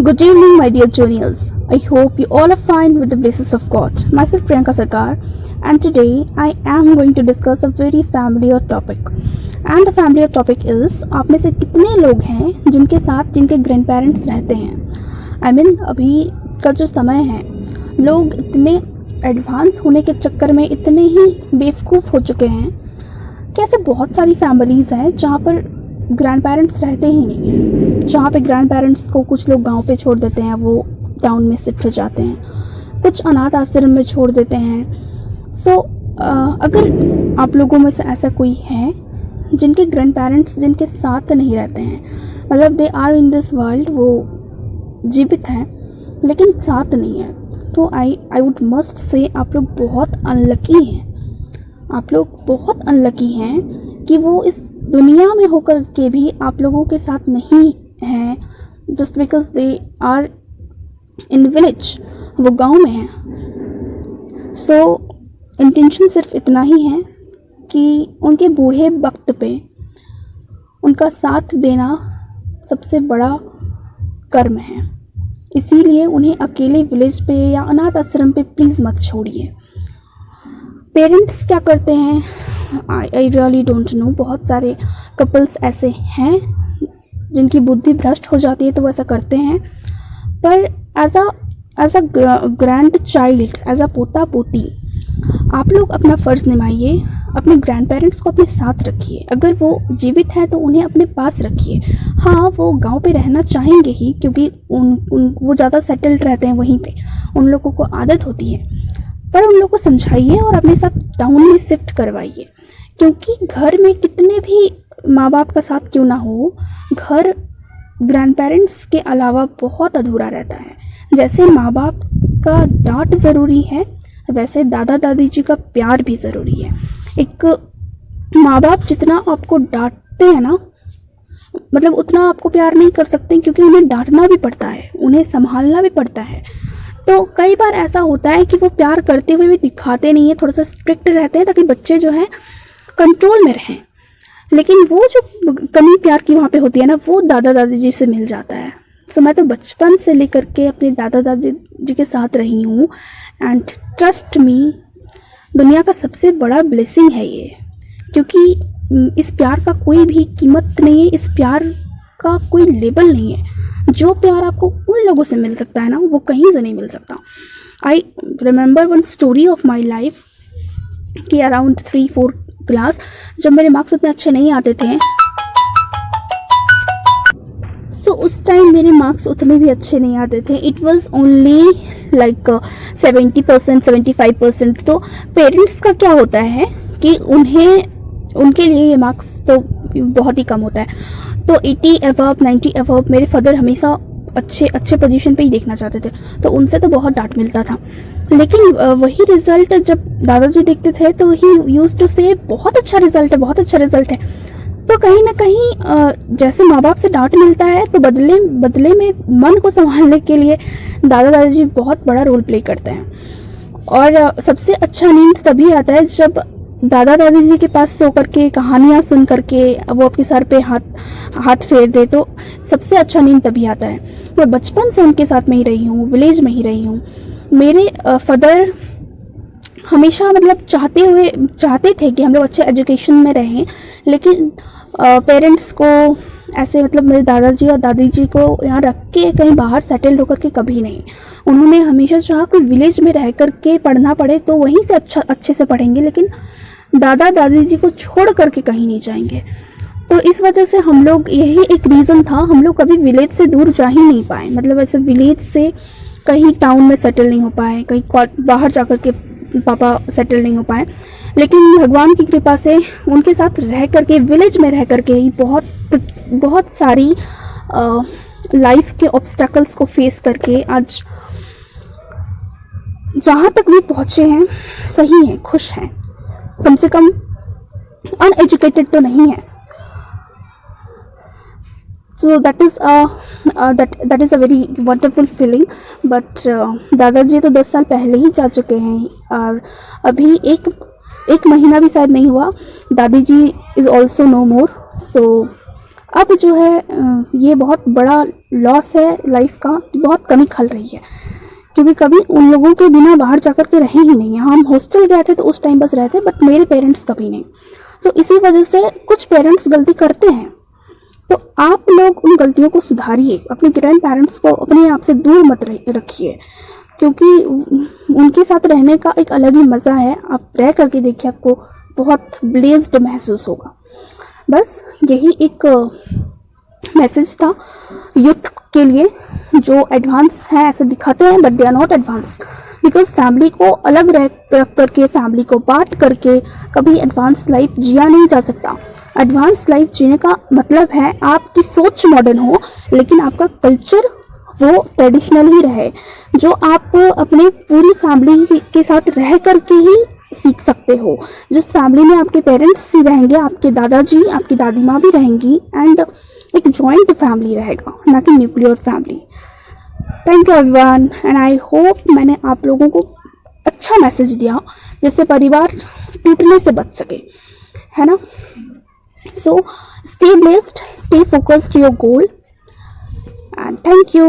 Good evening, my dear juniors. I hope you all are fine with the blessings of God. Myself Priyanka Sarkar, and today I am going to discuss a very familiar topic. And the familiar topic is, आप में से कितने लोग हैं जिनके साथ जिनके grand parents रहते हैं? अभी का जो समय है, लोग इतने एडवांस होने के चक्कर में इतने ही बेवकूफ़ हो चुके हैं कि ऐसे बहुत सारी फैमिलीज़ हैं जहाँ पर ग्रैंड पेरेंट्स रहते ही नहीं हैं, जहाँ पे ग्रैंड पेरेंट्स को कुछ लोग गांव पे छोड़ देते हैं, वो टाउन में शिफ्ट हो जाते हैं, कुछ अनाथ आश्रम में छोड़ देते हैं। अगर आप लोगों में से ऐसा कोई है जिनके ग्रैंड पेरेंट्स जिनके साथ नहीं रहते हैं, मतलब they are in this world, वो जीवित हैं लेकिन साथ नहीं है, तो आई वुड मस्ट से आप लोग बहुत अनलकी हैं। आप लोग बहुत अनलकी हैं कि वो इस दुनिया में होकर के भी आप लोगों के साथ नहीं हैं, just because they are in village, वो गांव में हैं। इंटेंशन सिर्फ इतना ही है कि उनके बूढ़े वक्त पे उनका साथ देना सबसे बड़ा कर्म है, इसीलिए उन्हें अकेले विलेज पे या अनाथ आश्रम पे प्लीज़ मत छोड़िए। पेरेंट्स क्या करते हैं, आई रियली डोंट नो। बहुत सारे कपल्स ऐसे हैं जिनकी बुद्धि भ्रष्ट हो जाती है तो वो ऐसा करते हैं, पर as a grandchild, as a पोता पोती, आप लोग अपना फ़र्ज़ निभाइए, अपने ग्रैंड पेरेंट्स को अपने साथ रखिए। अगर वो जीवित हैं तो उन्हें अपने पास रखिए। हाँ, वो गांव पे रहना चाहेंगे ही, क्योंकि वो ज़्यादा सेटल्ड रहते हैं वहीं पे, उन लोगों को आदत होती है, पर उन लोगों को समझाइए और अपने साथ टाउन में शिफ्ट करवाइए। क्योंकि घर में कितने भी माँ बाप का साथ क्यों ना हो, घर ग्रैंड पेरेंट्स के अलावा बहुत अधूरा रहता है। जैसे माँ बाप का डांट ज़रूरी है, वैसे दादा दादी जी का प्यार भी ज़रूरी है। एक माँ बाप जितना आपको डांटते हैं ना, मतलब उतना आपको प्यार नहीं कर सकते, क्योंकि उन्हें डांटना भी पड़ता है, उन्हें संभालना भी पड़ता है। तो कई बार ऐसा होता है कि वो प्यार करते हुए भी दिखाते नहीं है, थोड़ा सा स्ट्रिक्ट रहते हैं ताकि बच्चे जो हैं कंट्रोल में रहें। लेकिन वो जो कमी प्यार की वहाँ पे होती है ना, वो दादा दादी जी से मिल जाता है। मैं तो बचपन से लेकर के अपने दादा दादी जी के साथ रही हूँ, एंड ट्रस्ट मी, दुनिया का सबसे बड़ा ब्लेसिंग है ये। क्योंकि इस प्यार का कोई भी कीमत नहीं है, इस प्यार का कोई लेबल नहीं है। जो प्यार आपको उन लोगों से मिल सकता है ना, वो कहीं से नहीं मिल सकता। I remember one story of my life कि अराउंड 3-4 क्लास, जब मेरे मार्क्स उतने अच्छे नहीं आते थे, तो उस टाइम मेरे मार्क्स उतने भी अच्छे नहीं आते थे। It was only like 70%, 75%। तो पेरेंट्स का क्या होता है कि उनके लिए ये मार्क्स तो बहुत ही कम होता है। तो 80 अबव, 90 अबव मेरे फादर हमेशा अच्छे पोजीशन पे ही देखना चाहते थे, तो उनसे तो बहुत डांट मिलता था। लेकिन वही रिज़ल्ट जब दादाजी देखते थे तो ही यूज्ड टू से बहुत अच्छा रिज़ल्ट है, बहुत अच्छा रिज़ल्ट है। तो कहीं ना कहीं जैसे माँ बाप से डांट मिलता है, तो बदले में मन को संभालने के लिए दादा दादी बहुत बड़ा रोल प्ले करते हैं। और सबसे अच्छा नींद तभी आता है जब दादा दादी जी के पास सो करके कहानियाँ सुन करके वो आपके सर पे हाथ फेर दे, तो सबसे अच्छा नींद तभी आता है। मैं बचपन से उनके साथ में ही रही हूँ, विलेज में ही रही हूँ। मेरे फादर हमेशा मतलब चाहते थे कि हम लोग अच्छे एजुकेशन में रहें, लेकिन पेरेंट्स को ऐसे, मतलब मेरे दादाजी और दादी जी को यहाँ रख के कहीं बाहर सेटल्ड होकर के कभी नहीं। उन्होंने हमेशा चाहा कि विलेज में रह कर के पढ़ना पड़े तो वहीं से अच्छे से पढ़ेंगे, लेकिन दादा दादी जी को छोड़ करके कहीं नहीं जाएंगे। तो इस वजह से हम लोग, यही एक रीज़न था, हम लोग कभी विलेज से दूर जा ही नहीं पाए। मतलब ऐसे विलेज से कहीं टाउन में सेटल नहीं हो पाए, कहीं बाहर जा कर के पापा सेटल नहीं हो पाए। लेकिन भगवान की कृपा से उनके साथ रह करके, विलेज में रह करके ही बहुत सारी लाइफ के ऑब्स्टैकल्स को फेस करके आज जहाँ तक भी पहुँचे हैं, सही हैं, खुश हैं, कम से कम अनएजुकेटेड तो नहीं है। So that is a very wonderful feeling. But दादाजी तो 10 साल पहले ही जा चुके हैं, और अभी एक महीना भी शायद नहीं हुआ, दादी जी इज़ ऑल्सो नो मोर। सो अब जो है ये बहुत बड़ा लॉस है लाइफ का, बहुत कमी खल रही है, क्योंकि कभी उन लोगों के बिना बाहर जाकर के रहे ही नहीं। हम हॉस्टल गए थे तो उस टाइम बस रहते, बट मेरे पेरेंट्स कभी नहीं। सो इसी वजह से कुछ पेरेंट्स गलती करते हैं, तो आप लोग उन गलतियों को सुधारिए। अपने ग्रैंड पेरेंट्स को अपने आप से दूर मत रखिए, क्योंकि उनके साथ रहने का एक अलग ही मज़ा है। आप रह करके देखिए, आपको बहुत ब्लेस्ड महसूस होगा। बस यही एक मैसेज था यूथ के लिए, जो एडवांस है ऐसे दिखाते हैं, but they are not advance, because family को अलग रख करके, फैमिली को बांट करके कभी एडवांस लाइफ जिया नहीं जा सकता। एडवांस लाइफ जीने का मतलब है आपकी सोच मॉडर्न हो, लेकिन आपका कल्चर वो ट्रेडिशनल ही रहे, जो आप अपनी पूरी फैमिली के साथ रह करके ही सीख सकते हो। जिस फैमिली में आपके पेरेंट्स ही रहेंगे, आपके दादाजी, आपकी दादी माँ भी रहेंगी, एंड एक जॉइंट फैमिली रहेगा, ना कि nuclear family. Thank you everyone, and I hope मैंने आप लोगों को अच्छा मैसेज दिया, जिससे परिवार टूटने से बच सके, है ना। So stay blessed, stay focused to your goal, and thank you.